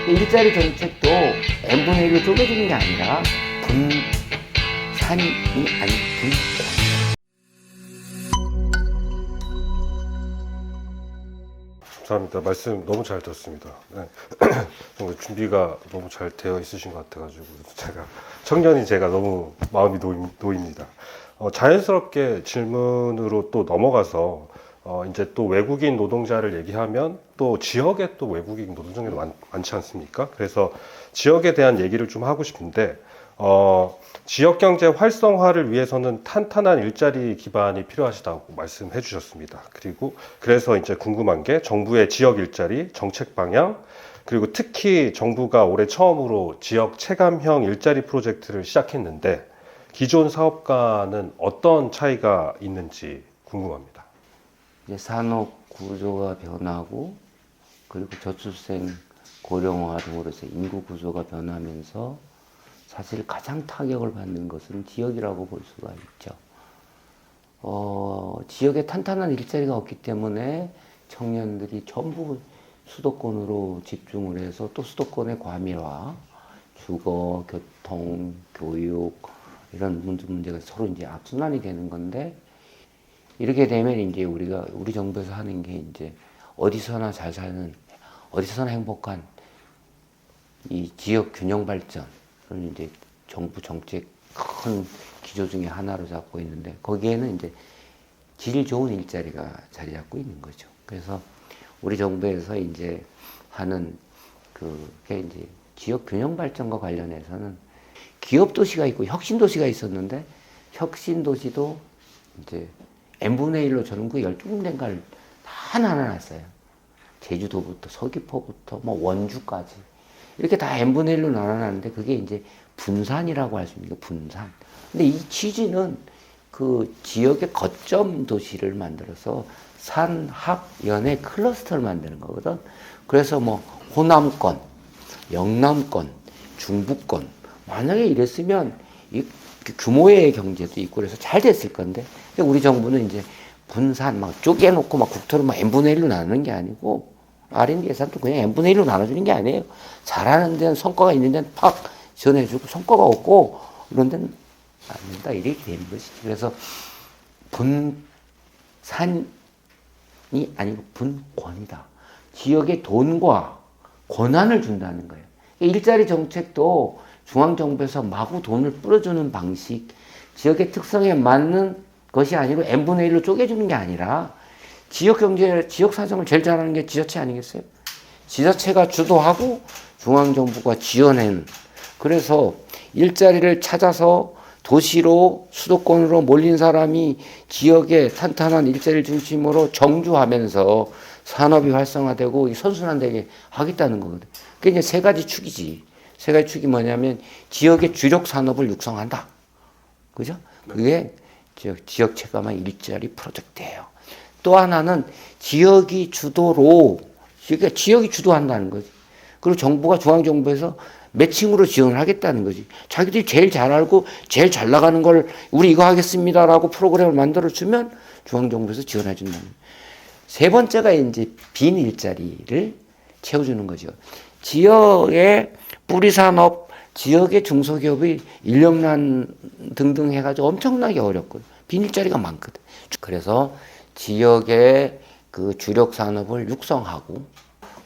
일자리 정책도 n분의 1로 쪼개지는 게 아니라 분산이 아닌 분권. 감사합니다. 말씀 너무 잘 들었습니다. 네. 정말 준비가 너무 잘 되어 있으신 것 같아가지고 청년인 제가 너무 마음이 놓입니다. 자연스럽게 질문으로 또 넘어가서 이제 또 외국인 노동자를 얘기하면 또 지역에 또 외국인 노동자들이 많지 않습니까? 그래서 지역에 대한 얘기를 좀 하고 싶은데 지역 경제 활성화를 위해서는 탄탄한 일자리 기반이 필요하시다고 말씀해 주셨습니다. 그래서 이제 궁금한 게 정부의 지역 일자리 정책 방향, 그리고 특히 정부가 올해 처음으로 지역 체감형 일자리 프로젝트를 시작했는데 기존 사업과는 어떤 차이가 있는지 궁금합니다. 이제 산업 구조가 변하고 그리고 저출생 고령화 등으로서 인구 구조가 변하면서 사실 가장 타격을 받는 것은 지역이라고 볼 수가 있죠. 지역에 탄탄한 일자리가 없기 때문에 청년들이 전부 수도권으로 집중을 해서 또 수도권의 과밀화, 주거, 교통, 교육 이런 문제가 서로 이제 악순환이 되는 건데 이렇게 되면 이제 우리 정부에서 하는 게 이제 어디서나 잘 사는, 어디서나 행복한 이 지역 균형 발전을 이제 정부 정책 큰 기조 중에 하나로 잡고 있는데 거기에는 이제 질 좋은 일자리가 자리 잡고 있는 거죠. 그래서 우리 정부에서 이제 하는 그게 이제 지역 균형 발전과 관련해서는 기업 도시가 있고 혁신 도시가 있었는데 혁신 도시도 이제 n분의 1로 전국 12군데인가를 다 나눠놨어요. 제주도부터 서귀포부터 뭐 원주까지 이렇게 다 n분의 1로 나눠놨는데 그게 이제 분산이라고 할 수 있는 게 분산. 근데 이 취지는 그 지역의 거점 도시를 만들어서 산, 합, 연의 클러스터를 만드는 거거든. 그래서 뭐 호남권, 영남권, 중부권 만약에 이랬으면 이 규모의 경제도 있고 그래서 잘 됐을 건데 근데 우리 정부는 이제 분산 막 쪼개놓고 막 국토를 막 n분의 1로 나누는 게 아니고 R&D 예산도 그냥 n분의 1로 나눠주는 게 아니에요. 잘하는 데는 성과가 있는 데는 팍 지원해주고 성과가 없고 이런 데는 안 된다 이렇게 되는 것이지. 그래서 분산이 아니고 분권이다. 지역의 돈과 권한을 준다는 거예요. 일자리 정책도 중앙정부에서 마구 돈을 뿌려주는 방식, 지역의 특성에 맞는 것이 아니고 n분의 1로 쪼개주는 게 아니라 지역 경제, 지역 사정을 제일 잘하는 게 지자체 아니겠어요? 지자체가 주도하고 중앙정부가 지원하는 그래서 일자리를 찾아서 도시로 수도권으로 몰린 사람이 지역에 탄탄한 일자리를 중심으로 정주하면서 산업이 활성화되고 선순환되게 하겠다는 거거든. 그게 이제 세 가지 축이지. 세 가지 축이 뭐냐면 지역의 주력 산업을 육성한다. 그죠? 그게 지역 체감한 일자리 프로젝트예요. 또 하나는 지역이 주도로, 그러니까 지역이 주도한다는 거지. 그리고 정부가 중앙정부에서 매칭으로 지원을 하겠다는 거지. 자기들이 제일 잘 알고 제일 잘 나가는 걸 우리 이거 하겠습니다라고 프로그램을 만들어주면 중앙정부에서 지원해 준다는 거예요. 세 번째가 이제 빈 일자리를 채워주는 거죠. 지역의 뿌리산업, 지역의 중소기업이 인력난 등등 해가지고 엄청나게 어렵거든. 빈 일자리가 많거든. 그래서 지역의 그 주력 산업을 육성하고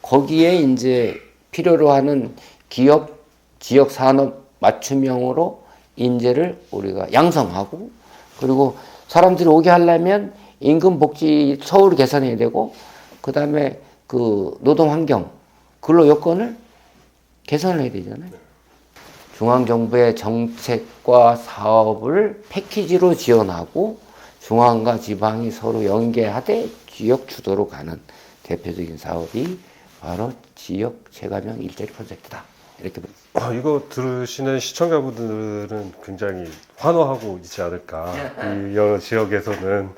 거기에 이제 필요로 하는 기업, 지역 산업 맞춤형으로 인재를 우리가 양성하고 그리고 사람들이 오게 하려면 임금 복지 서울을 개선해야 되고 그 다음에 그 노동 환경, 근로 여건을 개선을 해야 되잖아요. 중앙정부의 정책과 사업을 패키지로 지원하고 중앙과 지방이 서로 연계하되 지역 주도로 가는 대표적인 사업이 바로 지역 체감형 일자리 프로젝트다. 이렇게 이거 들으시는 시청자분들은 굉장히 환호하고 있지 않을까. 이 여러 지역에서는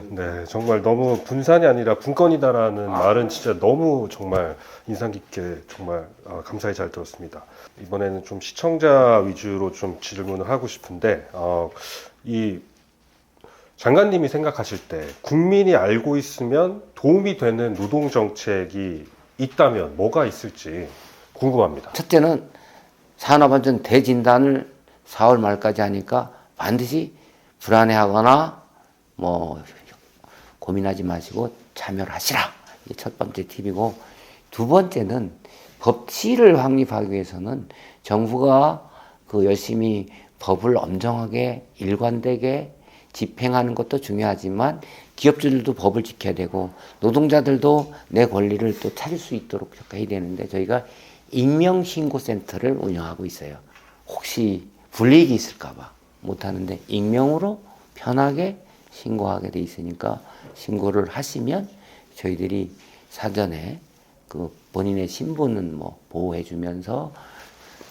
네, 정말 너무 분산이 아니라 분권이다라는 말은 진짜 너무 정말 인상 깊게 정말 감사히 잘 들었습니다. 이번에는 좀 시청자 위주로 좀 질문을 하고 싶은데 이 장관님이 생각하실 때 국민이 알고 있으면 도움이 되는 노동 정책이 있다면 뭐가 있을지 궁금합니다. 첫째는 산업안전 대진단을 4월 말까지 하니까 반드시 불안해하거나 뭐 고민하지 마시고 참여를 하시라. 이게 첫 번째 팁이고, 두 번째는 법치를 확립하기 위해서는 정부가 그 열심히 법을 엄정하게 일관되게 집행하는 것도 중요하지만 기업주들도 법을 지켜야 되고 노동자들도 내 권리를 또 찾을 수 있도록 해야 되는데, 저희가 익명신고센터를 운영하고 있어요. 혹시 불이익이 있을까봐 못하는데 익명으로 편하게 신고하게 돼 있으니까 신고를 하시면 저희들이 사전에 그 본인의 신분은 뭐 보호해 주면서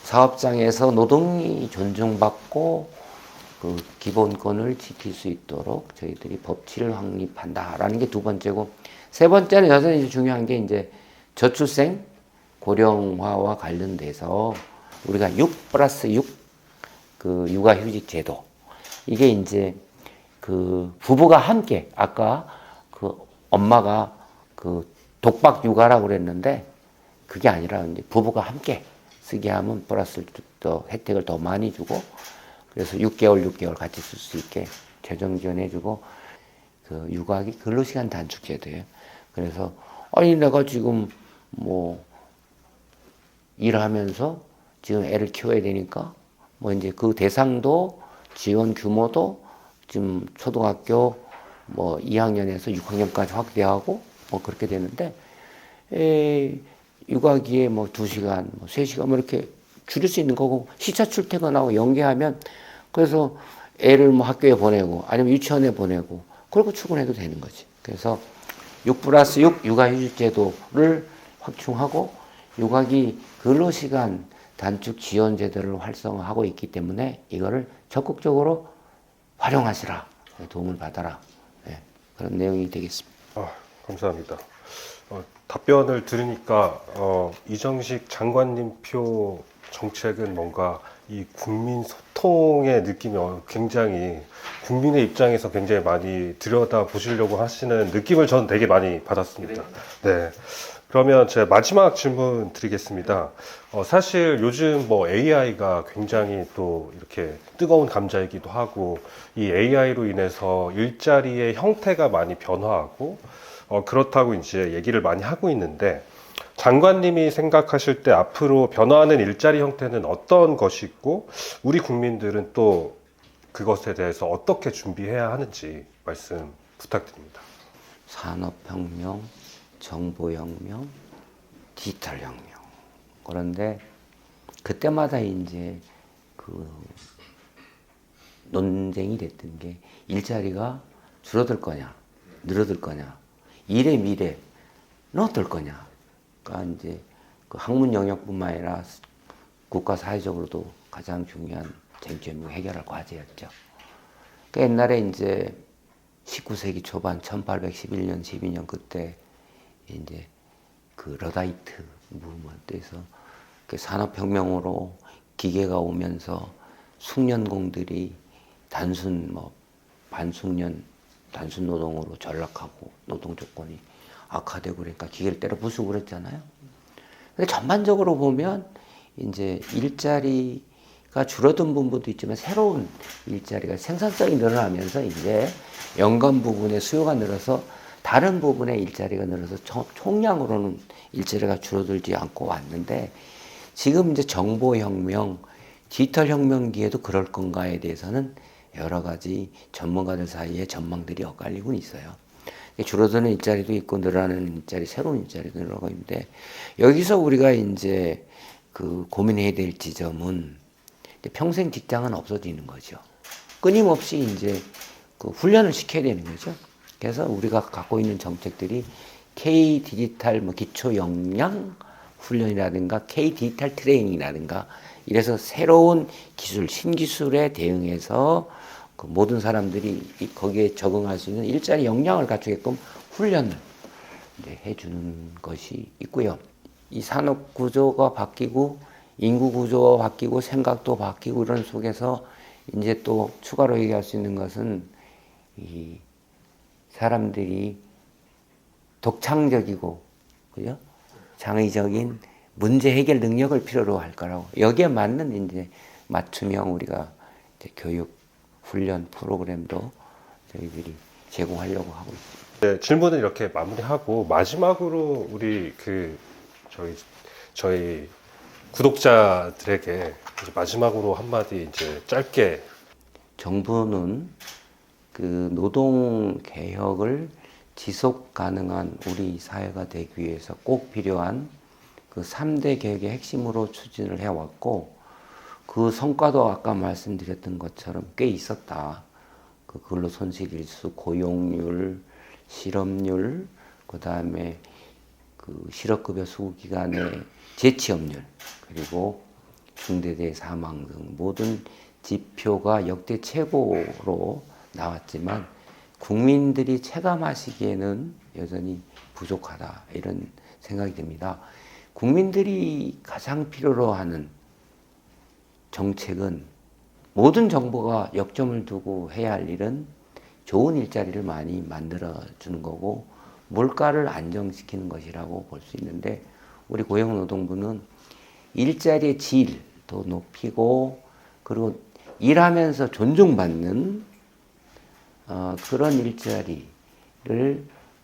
사업장에서 노동이 존중받고 그 기본권을 지킬 수 있도록 저희들이 법치를 확립한다라는 게 두 번째고, 세 번째는 여전히 중요한 게 이제 저출생 고령화와 관련돼서 우리가 6+6 그 육아휴직 제도, 이게 이제 그 부부가 함께, 아까 그 엄마가 그 독박 육아라고 그랬는데 그게 아니라 이제 부부가 함께 쓰게 하면 플러스 더 혜택을 더 많이 주고, 그래서 6개월 같이 쓸 수 있게 재정 지원해주고, 그 육아기 근로시간 단축 제도예요. 그래서 아니 내가 지금 뭐 일하면서 지금 애를 키워야 되니까 뭐 이제 그 대상도 지원 규모도 지금 초등학교 뭐 2학년에서 6학년까지 확대하고 뭐 그렇게 되는데, 육아기에 뭐 2시간, 뭐 3시간 뭐 이렇게 줄일 수 있는 거고, 시차 출퇴근하고 연계하면 그래서 애를 뭐 학교에 보내고 아니면 유치원에 보내고 그리고 출근해도 되는 거지. 그래서 6+6 육아휴직 제도를 확충하고 육아기 근로시간 단축 지원 제도를 활성화하고 있기 때문에 이거를 적극적으로 활용하시라, 도움을 받아라, 네, 그런 내용이 되겠습니다. 감사합니다. 답변을 들으니까 이정식 장관님 표 정책은 뭔가 이 국민 소통의 느낌이 굉장히, 국민의 입장에서 굉장히 많이 들여다 보시려고 하시는 느낌을 저는 되게 많이 받았습니다. 네. 그러면 제가 마지막 질문 드리겠습니다. 사실 요즘 뭐 AI가 굉장히 또 이렇게 뜨거운 감자이기도 하고, 이 AI로 인해서 일자리의 형태가 많이 변화하고, 그렇다고 이제 얘기를 많이 하고 있는데, 장관님이 생각하실 때 앞으로 변화하는 일자리 형태는 어떤 것이 있고, 우리 국민들은 또 그것에 대해서 어떻게 준비해야 하는지 말씀 부탁드립니다. 산업혁명, 정보혁명, 디지털혁명. 그런데 그때마다 이제 그 논쟁이 됐던 게 일자리가 줄어들 거냐, 늘어들 거냐, 일의 미래는 어떨 거냐. 그러니까 이제 그 학문 영역뿐만 아니라 국가 사회적으로도 가장 중요한 쟁점이고 해결할 과제였죠. 그 옛날에 이제 19세기 초반 1811년, 12년 그때 이제 그 러다이트 무브먼트에서 그 산업혁명으로 기계가 오면서 숙련공들이 단순 뭐 반숙련, 단순 노동으로 전락하고 노동 조건이 악화되고 그러니까 기계를 때려 부수고 그랬잖아요. 근데 전반적으로 보면 이제 일자리가 줄어든 부분도 있지만 새로운 일자리가 생산성이 늘어나면서 이제 연관 부분의 수요가 늘어서 다른 부분의 일자리가 늘어서 총량으로는 일자리가 줄어들지 않고 왔는데, 지금 이제 정보혁명, 디지털혁명기에도 그럴 건가에 대해서는 여러 가지 전문가들 사이에 전망들이 엇갈리고 있어요. 줄어드는 일자리도 있고 늘어나는 일자리, 새로운 일자리도 늘어나고 있는데, 여기서 우리가 이제 그 고민해야 될 지점은 평생 직장은 없어지는 거죠. 끊임없이 이제 그 훈련을 시켜야 되는 거죠. 그래서 우리가 갖고 있는 정책들이 K 디지털 뭐 기초 역량 훈련이라든가 K 디지털 트레이닝이라든가, 이래서 새로운 기술, 신기술에 대응해서 그 모든 사람들이 거기에 적응할 수 있는 일자리 역량을 갖추게끔 훈련을 이제 해주는 것이 있고요. 이 산업 구조가 바뀌고 인구 구조가 바뀌고 생각도 바뀌고 이런 속에서 이제 또 추가로 얘기할 수 있는 것은 이 사람들이 독창적이고 그죠? 창의적인 문제 해결 능력을 필요로 할 거라고. 여기에 맞는 이제 맞춤형 우리가 이제 교육 훈련 프로그램도 저희들이 제공하려고 하고 있습니다. 네, 질문을 이렇게 마무리하고 마지막으로 우리 저희 구독자들에게 이제 마지막으로 한마디 이제 짧게. 정부는 그 노동 개혁을 지속 가능한 우리 사회가 되기 위해서 꼭 필요한 그 3대 개혁의 핵심으로 추진을 해왔고, 그 성과도 아까 말씀드렸던 것처럼 꽤 있었다. 그 근로손실일수, 고용률, 실업률, 그 다음에 그 실업급여 수급 기간의 재취업률, 그리고 중대재해 사망 등 모든 지표가 역대 최고로 나왔지만 국민들이 체감하시기에는 여전히 부족하다, 이런 생각이 듭니다. 국민들이 가장 필요로 하는 정책은, 모든 정부가 역점을 두고 해야 할 일은 좋은 일자리를 많이 만들어주는 거고 물가를 안정시키는 것이라고 볼 수 있는데, 우리 고용노동부는 일자리의 질도 높이고 그리고 일하면서 존중받는 그런 일자리를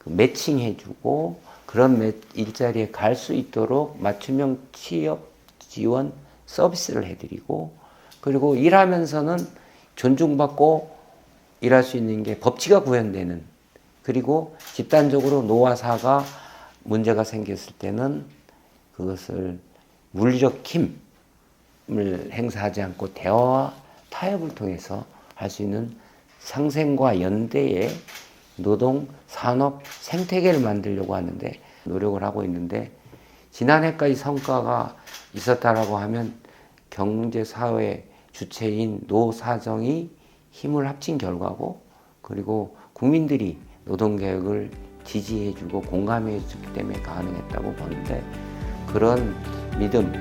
매칭해주고 그런 일자리에 갈 수 있도록 맞춤형 취업 지원 서비스를 해드리고, 그리고 일하면서는 존중받고 일할 수 있는 게 법치가 구현되는, 그리고 집단적으로 노화사가 문제가 생겼을 때는 그것을 물리적 힘을 행사하지 않고 대화와 타협을 통해서 할 수 있는 상생과 연대의 노동, 산업, 생태계를 만들려고 하는데 노력을 하고 있는데, 지난해까지 성과가 있었다라고 하면 경제, 사회 주체인 노사정이 힘을 합친 결과고, 그리고 국민들이 노동개혁을 지지해주고 공감해주기 때문에 가능했다고 보는데, 그런 믿음,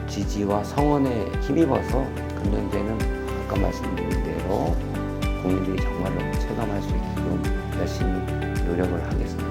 지지와 성원에 힘입어서 금년제는 아까 말씀드린 대로 국민들이 정말로 체감할 수 있게끔 열심히 노력을 하겠습니다.